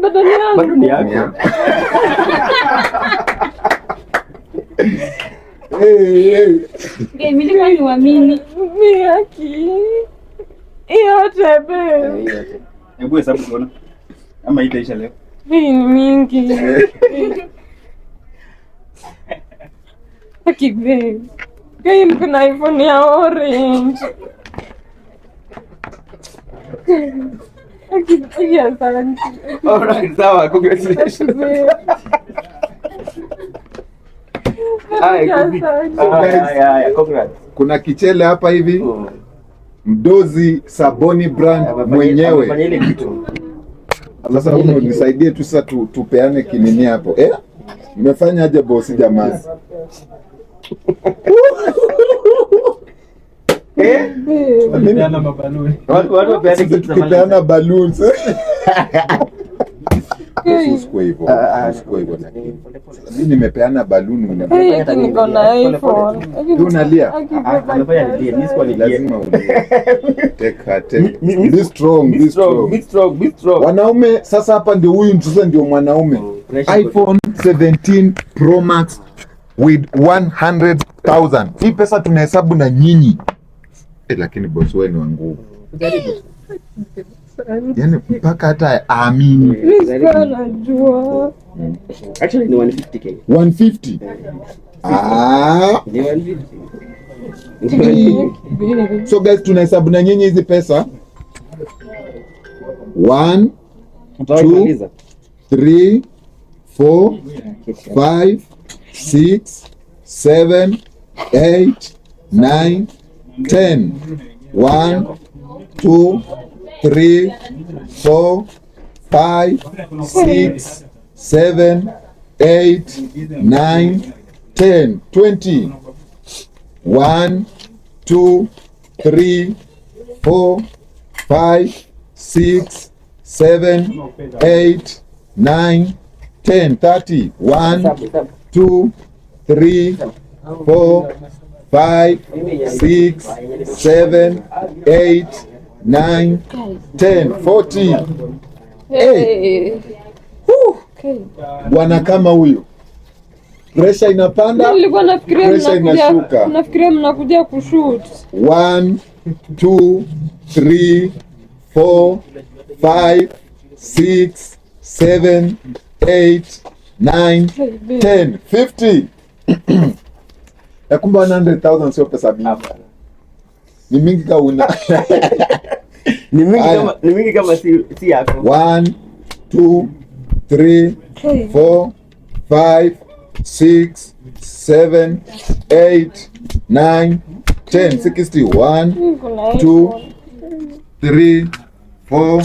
bado ni yangu. Bado ni yako. Mimi niamini. Mimi haki. Yote babe. Hebu hesabu tuone. Ama itaisha leo. Hii ni mingi. Haki babe. Hii ni kuna iPhone ya orange. Haki ya asante. Alright, sawa, congratulations. Kuna kichele hapa hivi. Mdozi Saboni brand mwenyewe. Sasa unisaidie tu sasa tupeane kinini hapo. Umefanya aje bosi jamani? Tupeana mabaluni. Watu tupeana balloons. Usikue hivyo. Usikue hivyo. Mimi nimepeana balloon unafanya niko na iPhone. Unalia? Anafanya lia, ni swali lazima ulie. Take. Be strong. Wanaume sasa hapa ndio huyu sasa ndio mwanaume. iPhone 17 Pro Max with 100,000. Hii pesa tunahesabu na nyinyi. Lakini boss wewe ni wa nguvu. Yaani mpaka hata aamini. Najua. Actually ni 150k. 150. Ni 150. So guys, tunahesabu na nyinyi hizi pesa. 1 2 3 4 5 6 7 8 9 10. 1 2 3 4 5 6 7 8 9 10 20. 1 2 3 4 5 6 7 8 9 10 30. 1 2 3 4 5 6 7 8 9 10 40. Bwana kama huyo pressure inapanda, nilikuwa nafikiria mnakuja kushoot. 1 2 3 4 5 6 7 8 9 10 50. Kumbe 100,000 sio pesa mingi. Ni mingi kama una. Ni mingi kama si yako. 1 2 3 4 5 6 7 8 9 10 60. 1 2 3 4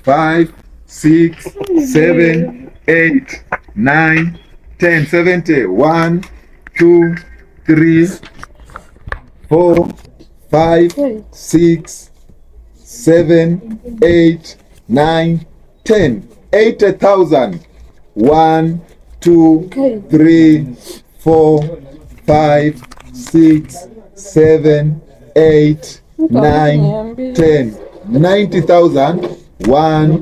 5 6 7 8 9 10 70. 1 2 3 4 5 6 7 8 9 10 80,000. 1 2 3 4 5 6 7 8 9 10 90,000. 1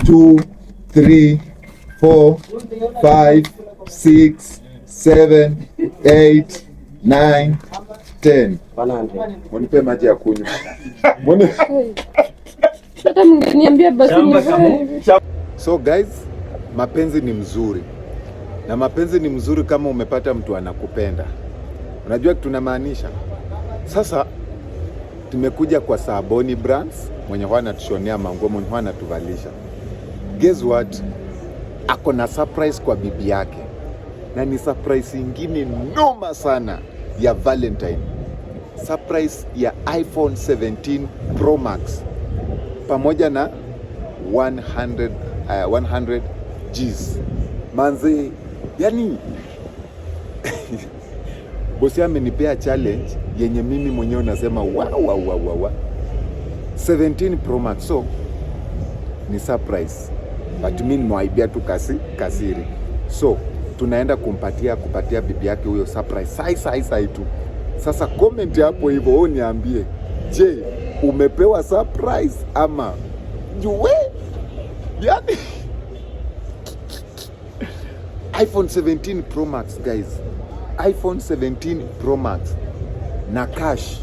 2 3 4 5 6 7 8 9 10. Monipe maji ya kunywa. Hata mngeniambia basi. So guys, mapenzi ni mzuri. Na mapenzi ni mzuri kama umepata mtu anakupenda. Unajua tunamaanisha. Sasa tumekuja kwa Saboni Brands, mwenye huwa anatushonea manguo, mwenye huwa anatuvalisha. Guess what? Ako na surprise kwa bibi yake. Na ni surprise ingine noma sana ya Valentine. Surprise ya iPhone 17 Pro Max pamoja na 100 Gs. Manze, yani bosi amenipea challenge yenye mimi mwenyewe nasema wow. 17 Pro Max, so ni surprise. But mimi nimewaibia tu kasiri. So tunaenda kupatia bibi yake huyo surprise. Sai tu. Sasa comment hapo hivyo wewe niambie, je, umepewa surprise ama juwe? Yani iPhone 17 Pro Max guys, iPhone 17 Pro Max na cash,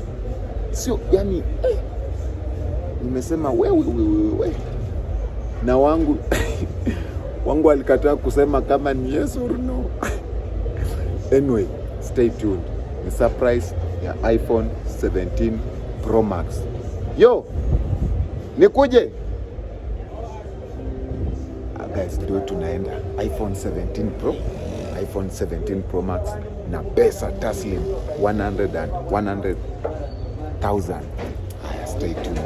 sio yani nimesema wewe na wangu wangu alikataa kusema kama ni yes or no. Anyway, stay tuned. Ni surprise ya iPhone 17 Pro Max. Yo, nikuje guys, ndio tunaenda iPhone 17 Pro, iPhone 17 Pro Max na pesa taslim 100,000. Stay tuned.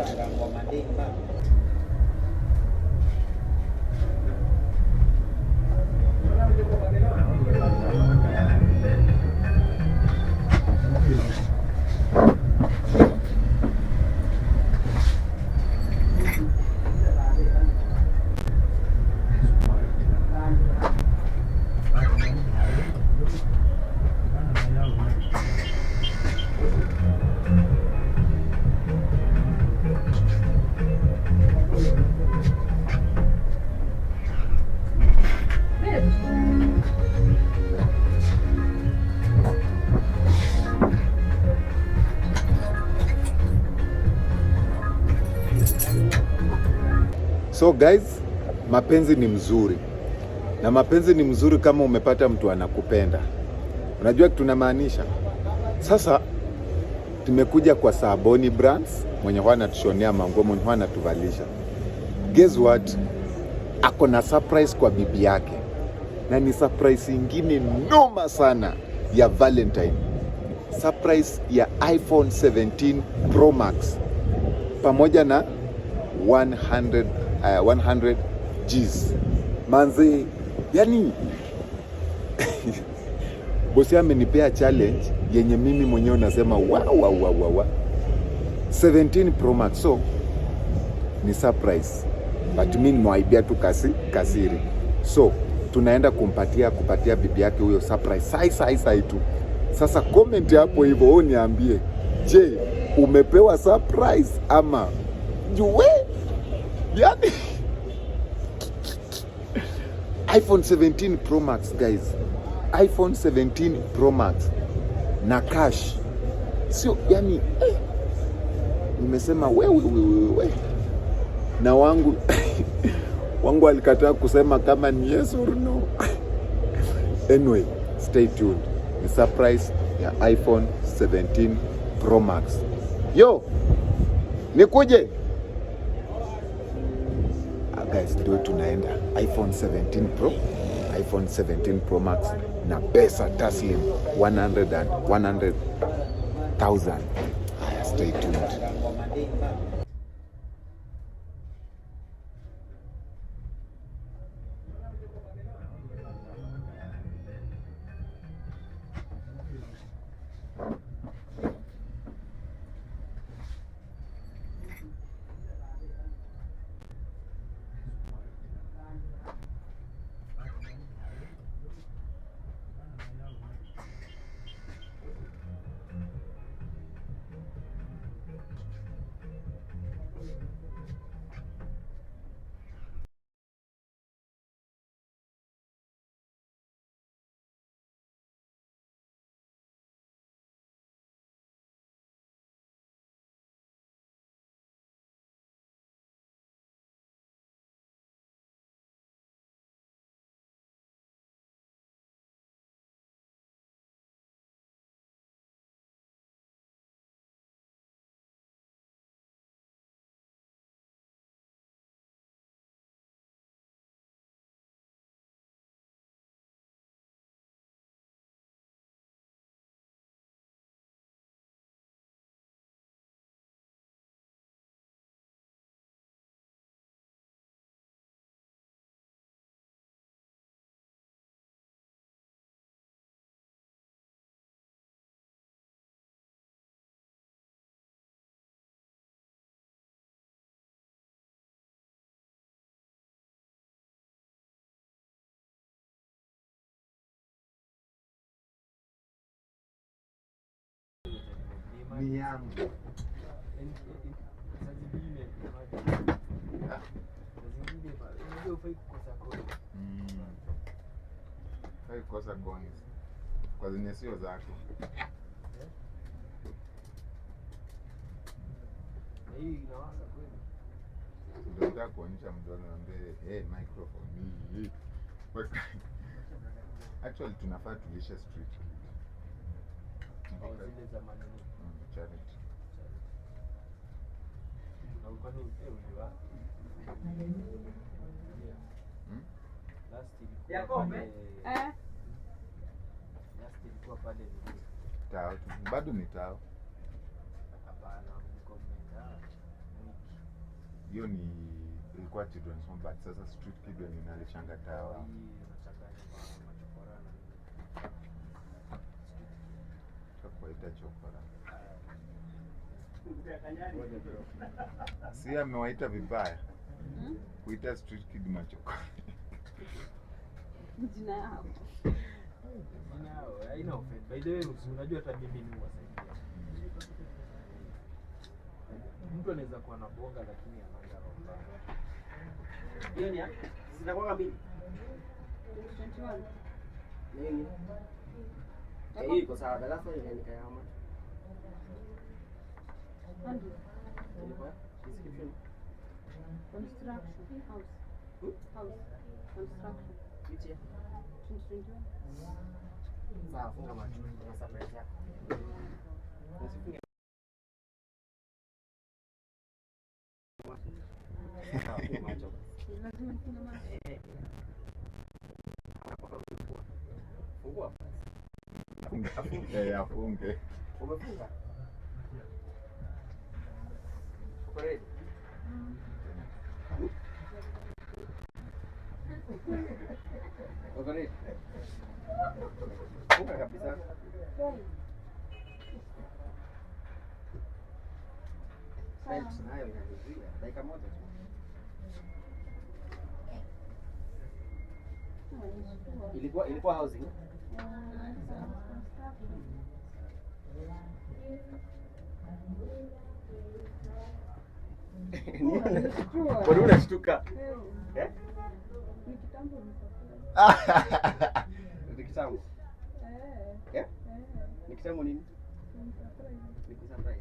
So guys, mapenzi ni mzuri, na mapenzi ni mzuri kama umepata mtu anakupenda. Unajua tunamaanisha. Sasa tumekuja kwa Saboni Brands, mwenye huwa anatushonea manguo, mwenye huwa anatuvalisha. Guess what? Ako na surprise kwa bibi yake, na ni surprise ingine noma sana ya Valentine. Surprise ya iPhone 17 Pro Max pamoja na 100 Gs. Manzi, yani bosi amenipea challenge yenye mimi mwenyewe nasema wow. 17 Pro Max, so ni surprise, but mimi nimewaibia tu kasiri. So tunaenda kupatia bibi yake huyo surprise sai tu. Sasa comment hapo hivyo uniambie, je, umepewa surprise ama juwe? Yani iPhone 17 Pro Max guys, iPhone 17 Pro Max na cash, sio yani nimesema wewe na wangu wangu alikataa kusema kama ni yes or no. Anyway, stay tuned. Ni surprise ya iPhone 17 Pro Max. Yo, nikuje guys, ndio tunaenda iPhone 17 Pro, iPhone 17 Pro Max na pesa taslim 100,000. Stay tuned. Ni yangu. Hai kosa coins. Kwa zenye sio zako. Hii inawaka kweli. Ndio nataka kuonyesha mdono mbele microphone hii. Actually tunafaa tulishe street. Zile za maneno. Charity. Na uko ni uliwa. Last ilikuwa pale ni Tao. Bado ni tao. hapana comment Hiyo ni ilikuwa children's home but sasa street kid ndio ninalishanga tao. hii inachanganya machokorana. Kuita chokora. Si amewaita vibaya. Kuita street kid machokora. Jina yao. Haina offense. By the way, unajua hata mimi ni wasaidia. Mtu anaweza kuwa na bonga lakini anaanga roho mbaya. Hiyo ni zinakuwa mbili. 21. Nini? Hii iko sawa. Darasa ile ni kama. Ndio. Ilikuwa description. Construction house. House. Construction. Which year? 2021. Sawa, funga macho. Kuna surprise yako. Usifunge. Funga macho. Lazima nifunge macho. Fungua. Afunge. Umefunga? Uko ready? Uko ready? Funga kabisa. Sasa nayo inazuia dakika moja tu. Ilikuwa housing. Kwa nini unashtuka? Eh? Ni kitambo Ni kitambo. Eh? Ni kitambo nini? Ni kusurprise.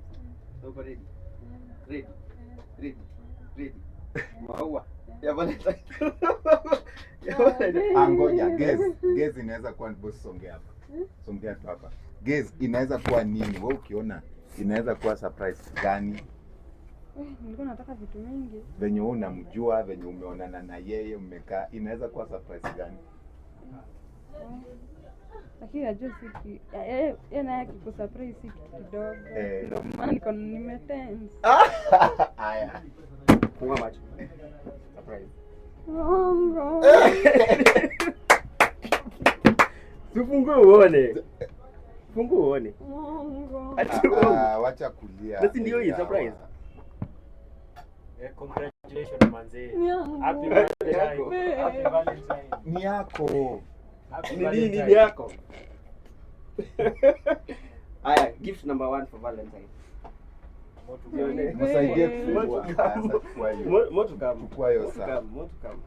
Uko ready? Ready. Ready. Ready. Maua. Ya Valentine. Ngoja, guess inaweza kuwa boss, songea hapa. Songea tu hapa. Guess inaweza kuwa nini? Wewe ukiona inaweza kuwa surprise gani? Nilikuwa nataka vitu mingi. Venye wewe unamjua, venye umeonana na yeye, mmekaa, inaweza kuwa surprise gani? Lakini najua siki yeye naye kiko surprise kitu kidogo. Ndio maana niko nimetense. Haya. Funga macho. Surprise. Mungu. Tufungue uone. Fungue uone. Mungu. Wacha kulia. Basi ndio hii surprise. Congratulations manze. Happy Valentine. Happy Valentine. Ni yako. Ni yako. Aya, gift number 1 for Valentine. Msaidie kufungua. More to come. Chukua hiyo saa. More to come.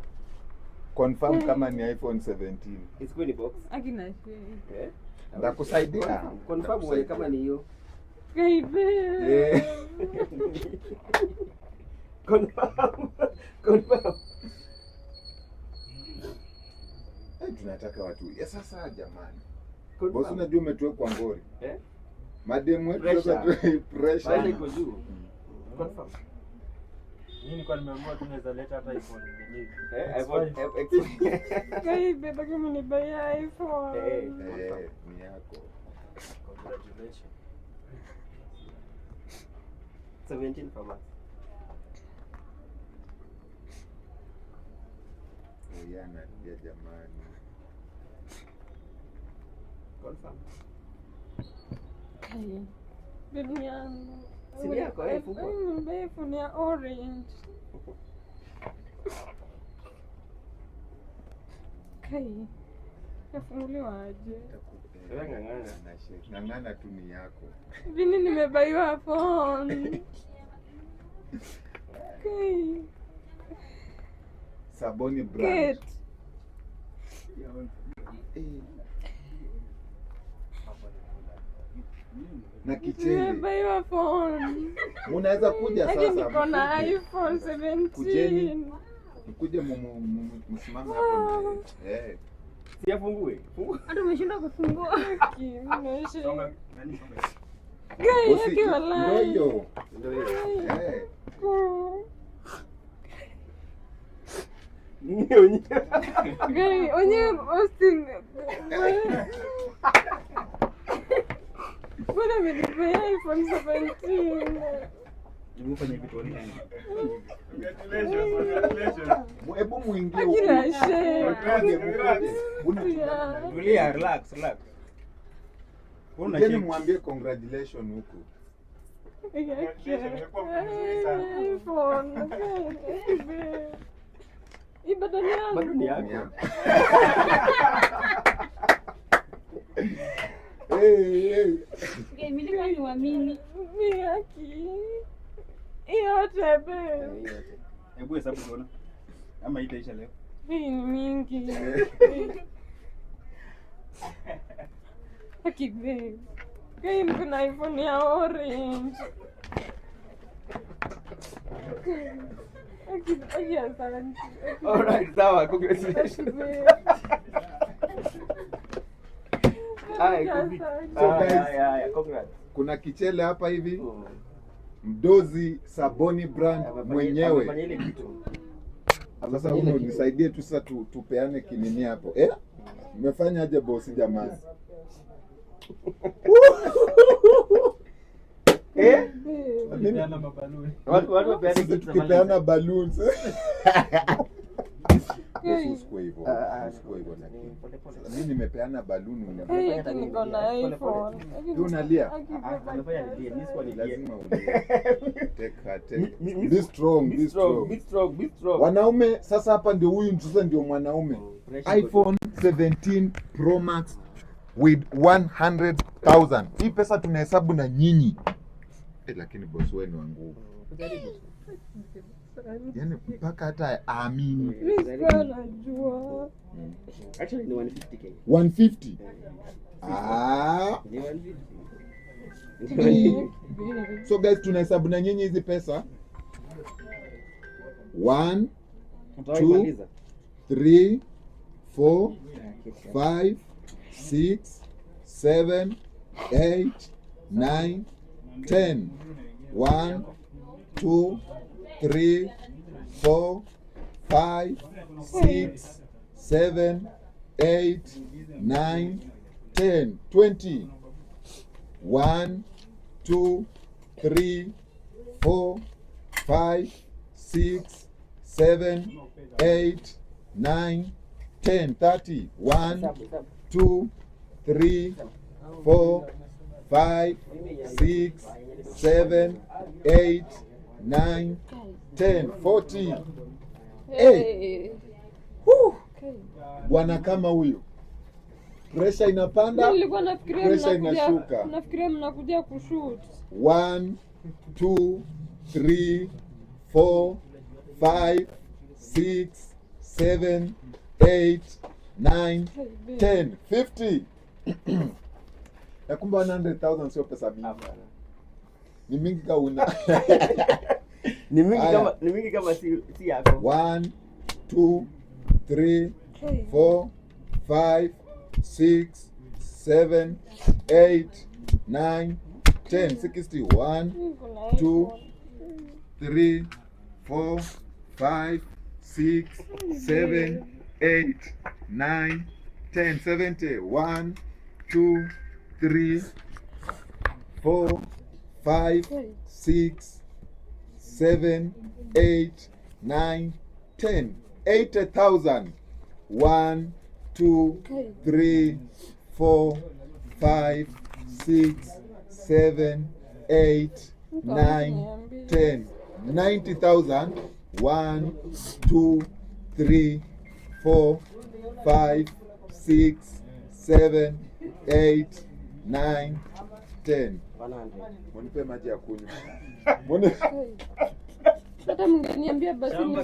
Confirm kama ni iPhone 17. It's going box. Akina shii. Eh? Ndakusaidia. Confirm wewe kama ni hiyo. Baby. Confirm. Tunataka watu. Sasa jamani. Confirm. Boss, unajua umetuwekwa ngori. Mademu wetu Pressure. sasa pressure. Iko juu. Confirm. Mimi nilikuwa nimeamua tunaweza leta hata iPhone nyingine. iPhone Baby, baka mimi buy iPhone. Ni yako. Congratulations. 17 Pro Max. Yana ya jamani. Confirm. Okay. Bibi yangu. Si yako fungua. iPhone ya orange. Okay. Yafunguliwa aje? Wewe ngangana. Ngangana tu ni yako. Vini nimebaiwa phone. Okay. Saboni brand. Get. na kichele. Nimebaiwa phone. Munaweza kuja sasa. Lakini niko na iPhone 17. Kujeni. Mkuje msimame hapo. Si afungue. Hata umeshinda kufungua. Kimesha. Songa, nani songa? Gai yake walai. Ndio. Gai onye Austin. Bwana amenipea iPhone 17. Nimefanya vitu gani? Congratulations. Hebu muingie huko. Kila share. Tulia, relax. Kuna kitu mwambie congratulations huko. iPhone. Ibadani yangu. Bado ni yako. Mimi ni waamini. Mimi haki. Yote bebe. Hebu hesabu tuone. Ama itaisha leo. Hii ni mingi. Haki bebe. Kai niko na iPhone ya orange. Haki asante. Alright, sawa, congratulations. Congrats. Kuna kichele hapa hivi. Mdozi Saboni brand mwenyewe. Amefanya ile kitu. Sasa huko nisaidie tu sasa tupeane kinini hapo. Umefanya aje boss jamani? Nimeana mabaluni. Watu wapeane kitu tukipeana balloons. Usikue hivyo. Usikue hivyo na mimi nimepeana balloon Hiki niko na iPhone. Unalia? Amefanya ndio, ni swali Lazima ulie. Take. Be strong. Be strong. Wanaume sasa hapa ndio huyu sasa ndio mwanaume. iPhone 17 Pro Max with 100,000. Hii pesa tunahesabu na nyinyi. Lakini boss wewe ni wa nguvu. Yaani mpaka hata aamini. Mimi najua. Actually ni 150k. 150. Ni 150. So guys tunahesabu na nyinyi hizi pesa. 1 2 3 4 5 6 7 8 9 10. 1 2 3 4 5 6 7 8 9 10 20. 1 2 3 4 5 6 7 8 9 10 30. 1 2 3 4 5 6 7 8 9 10 40. Bwana kama huyo pressure inapanda, nilikuwa nafikiria pressure inashuka. Nafikiria mnakuja kushoot. 1 2 3 4 5 6 7 8 9 10 50. Na kumbe 100,000 sio pesa mingi. Ni mingi kama una. Ni mingi kama si yako. 1 2 3 4 5 6 7 8 9 10 60. 1 2 3 4 5 6 7 8 9 10 70. 1 2 3 4 5 6 7 8 9 10 80,000. 1 2 3 4 5 6 7 8 9 10 90,000. 1 2 3 4 5 6 7 8 9 10. 100. Mnipe maji ya kunywa. Hata mngeniambia basi ni